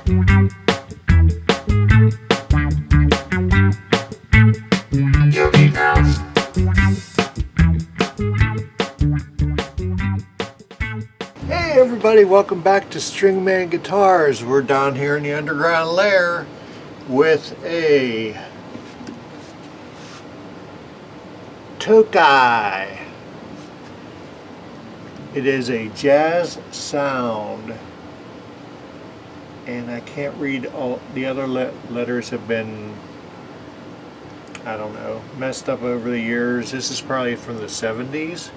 Hey everybody, welcome back to Stringman Guitars. We're down here in the underground lair with a Tokai. It is a jazz sound, and I can't read all the other letters have been, I don't know, messed up over the years. This is probably from the 70s.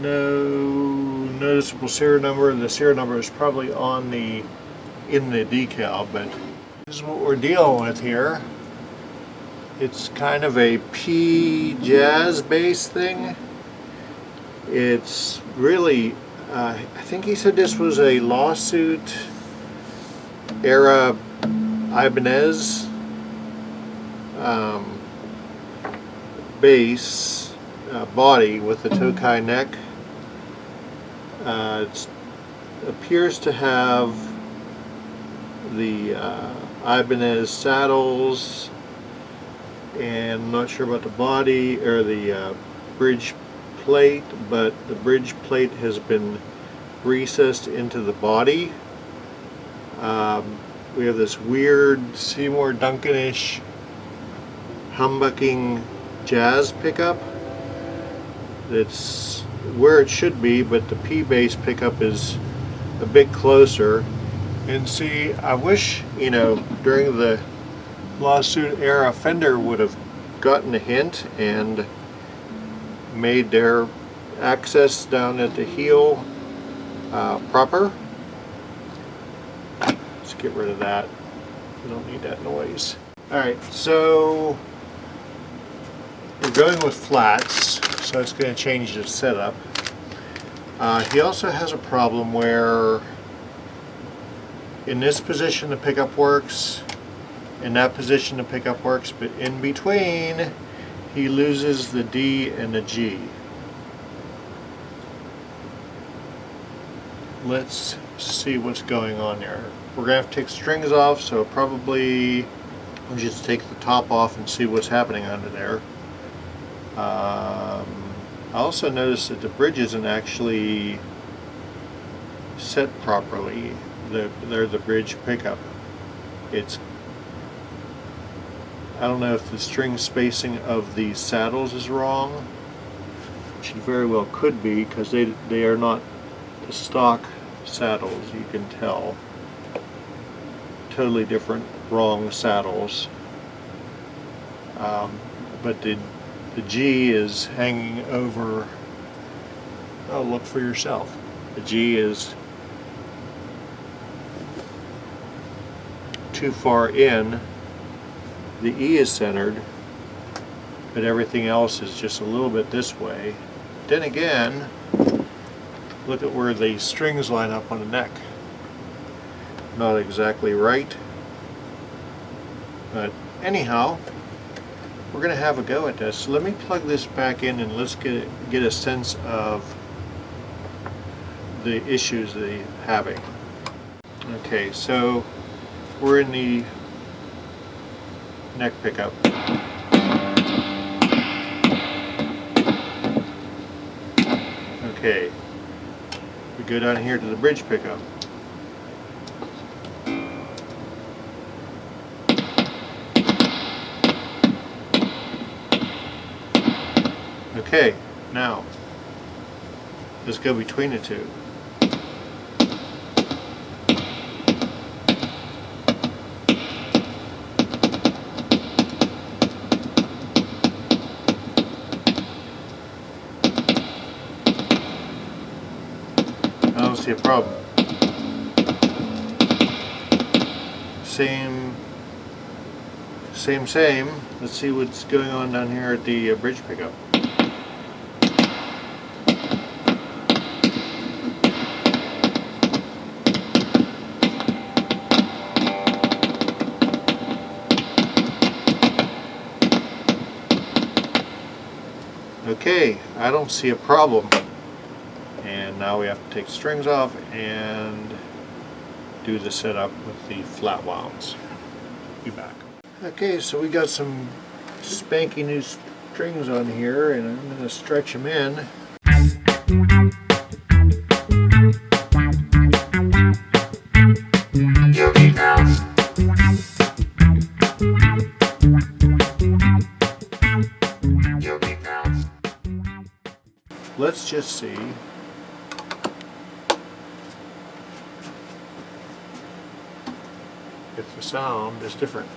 No noticeable serial number. The serial number is probably on in the decal, but this is what we're dealing with here. It's kind of a P jazz bass thing. It's really, I think he said this was a lawsuit era Ibanez bass body with the Tokai neck. It appears to have the Ibanez saddles, and I'm not sure about the body or the bridge plate, but the bridge plate has been recessed into the body. We have this weird Seymour Duncan-ish humbucking jazz pickup. It's where it should be, but the P bass pickup is a bit closer. And see, I wish, during the lawsuit era, Fender would have gotten a hint and made their access down at the heel proper. Let's get rid of that. We don't need that noise. Alright, so we're going with flats, so it's going to change the setup. He also has a problem where in this position the pickup works, in that position the pickup works, but in between he loses the D and the G. Let's see what's going on there. We're going to have to take strings off, so probably we'll just take the top off and see what's happening under there. I also noticed that the bridge isn't actually set properly. They're the bridge pickup. I don't know if the string spacing of the saddles is wrong, which it very well could be, because they are not the stock saddles, you can tell. Totally different, wrong saddles. But the G is hanging over. Oh, look for yourself. The G is too far in. The E is centered, but everything else is just a little bit this way. Then again, look at where the strings line up on the neck. Not exactly right. But anyhow, we're going to have a go at this. So let me plug this back in and let's get a sense of the issues that he's having. Okay, so we're in the neck pickup. Okay, we go down here to the bridge pickup. Okay, now let's go between the two. I don't see a problem. Same. Let's see what's going on down here at the bridge pickup. Okay, I don't see a problem. And And now we have to take the strings off and do the setup with the flat wounds. Be back. Okay, so we got some spanky new strings on here, and I'm going to stretch them in. Let's just see if the sound is different.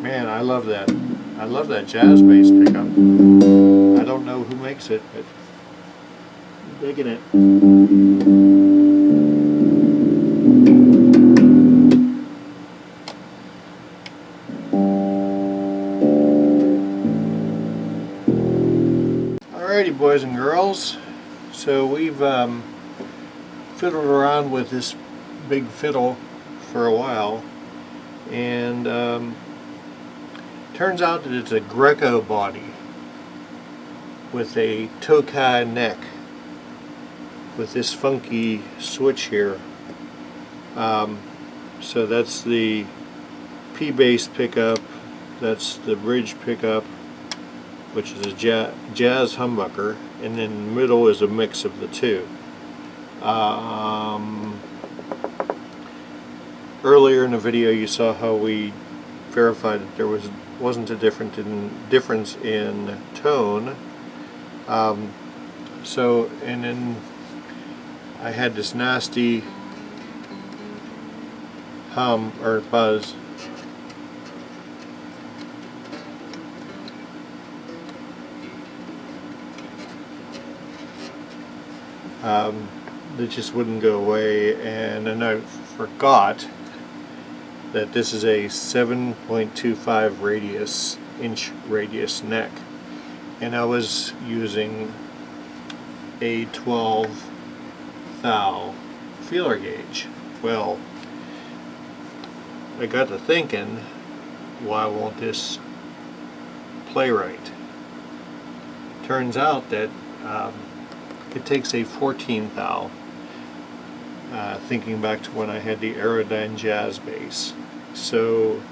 Man, I love that. I love that jazz bass pickup. I don't know who makes it, but I'm digging it. Alrighty, boys and girls. So we've fiddled around with this big fiddle for a while, and turns out that it's a Greco body with a Tokai neck with this funky switch here. So that's the P bass pickup, that's the bridge pickup, which is a jazz humbucker, and then in the middle is a mix of the two. Earlier in the video you saw how we verified that there wasn't a difference in tone. And then I had this nasty hum or buzz. That just wouldn't go away, and then I forgot that this is a 7.25 inch radius neck, and I was using a 12 thou feeler gauge. Well, I got to thinking, why won't this play right? Turns out that it takes a 14 thou. Thinking back to when I had the Aerodyne jazz bass. So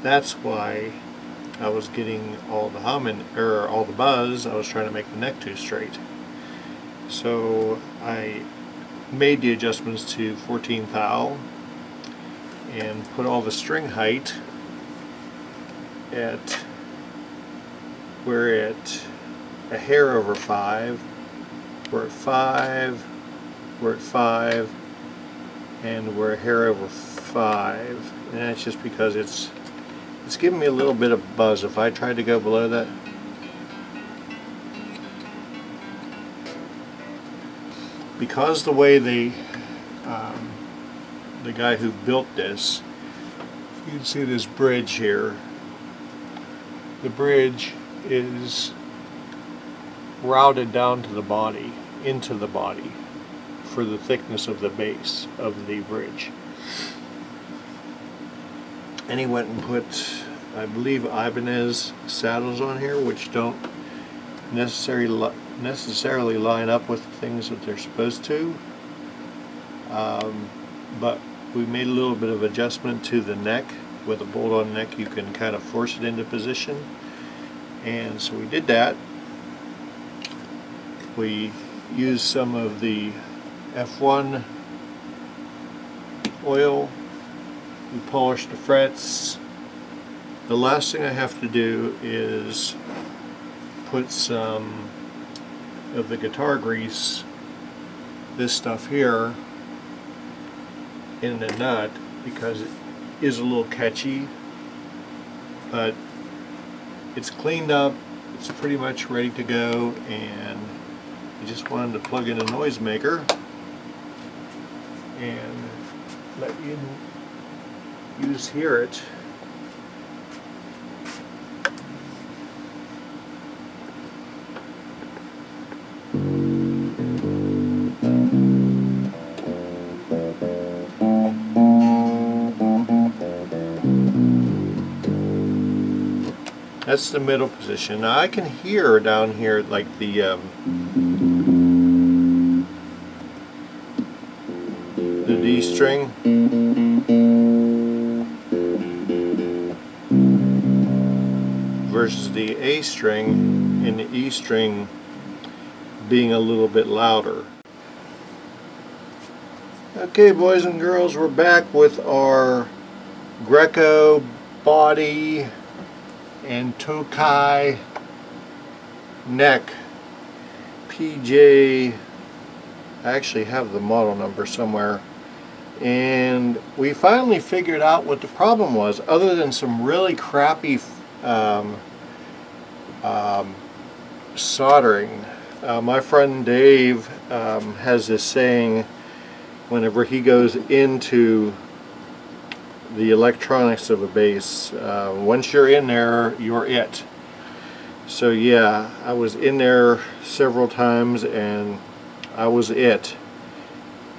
that's why I was getting all the hum and all the buzz. I was trying to make the neck too straight. So I made the adjustments to 14 thou and put all the string height at, we're at a hair over 5, we're at 5, we're at 5, and we're a hair over 5, and that's just because it's giving me a little bit of buzz. If I tried to go below that, because the way the guy who built this, you can see this bridge here. The bridge is routed down to the body, into the body, for the thickness of the base of the bridge. And he went and put, I believe, Ibanez saddles on here, which don't necessarily line up with the things that they're supposed to. But we made a little bit of adjustment to the neck. With a bolt-on neck, you can kind of force it into position, and so we did that. We used some of the F1 oil. We polished the frets. The last thing I have to do is put some of the guitar grease, this stuff here, in the nut, because it is a little catchy, but it's cleaned up, it's pretty much ready to go, and I just wanted to plug in a noisemaker and let you hear it. That's the middle position. Now I can hear down here like the D string. Versus the A string and the E string being a little bit louder. Okay, boys and girls, we're back with our Greco body and Tokai neck PJ. I actually have the model number somewhere, and we finally figured out what the problem was, other than some really crappy soldering. My friend Dave has this saying whenever he goes into the electronics of a bass, once you're in there, you're it. So yeah, I was in there several times and I was it.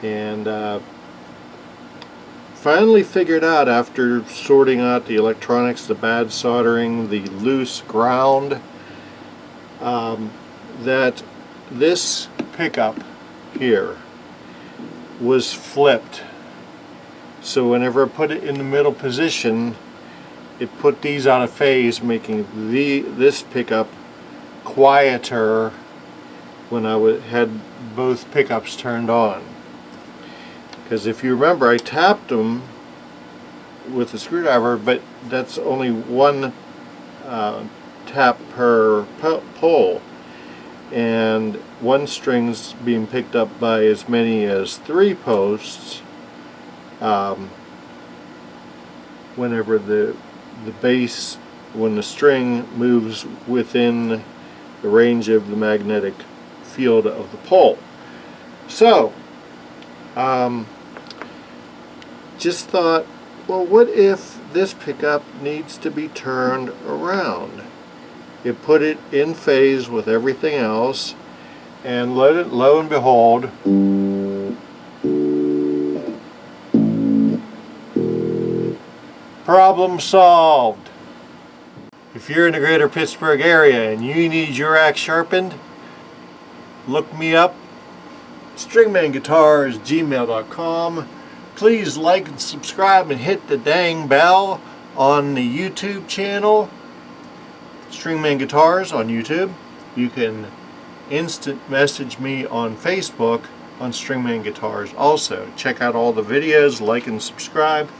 And finally figured out, after sorting out the electronics, the bad soldering, the loose ground, that this pickup here was flipped. So whenever I put it in the middle position, it put these out of phase, making this pickup quieter when I had both pickups turned on. Because if you remember, I tapped them with a screwdriver, but that's only one tap per pole, and one string's being picked up by as many as 3 posts whenever the bass, when the string moves within the range of the magnetic field of the pole. So just thought, well, what if this pickup needs to be turned around? It put it in phase with everything else, and lo and behold, problem solved. If you're in the greater Pittsburgh area and you need your axe sharpened, look me up, stringmanguitars@gmail.com. Please like and subscribe and hit the dang bell on the YouTube channel, Stringman Guitars on YouTube. You can instant message me on Facebook on Stringman Guitars also. Check out all the videos, like and subscribe.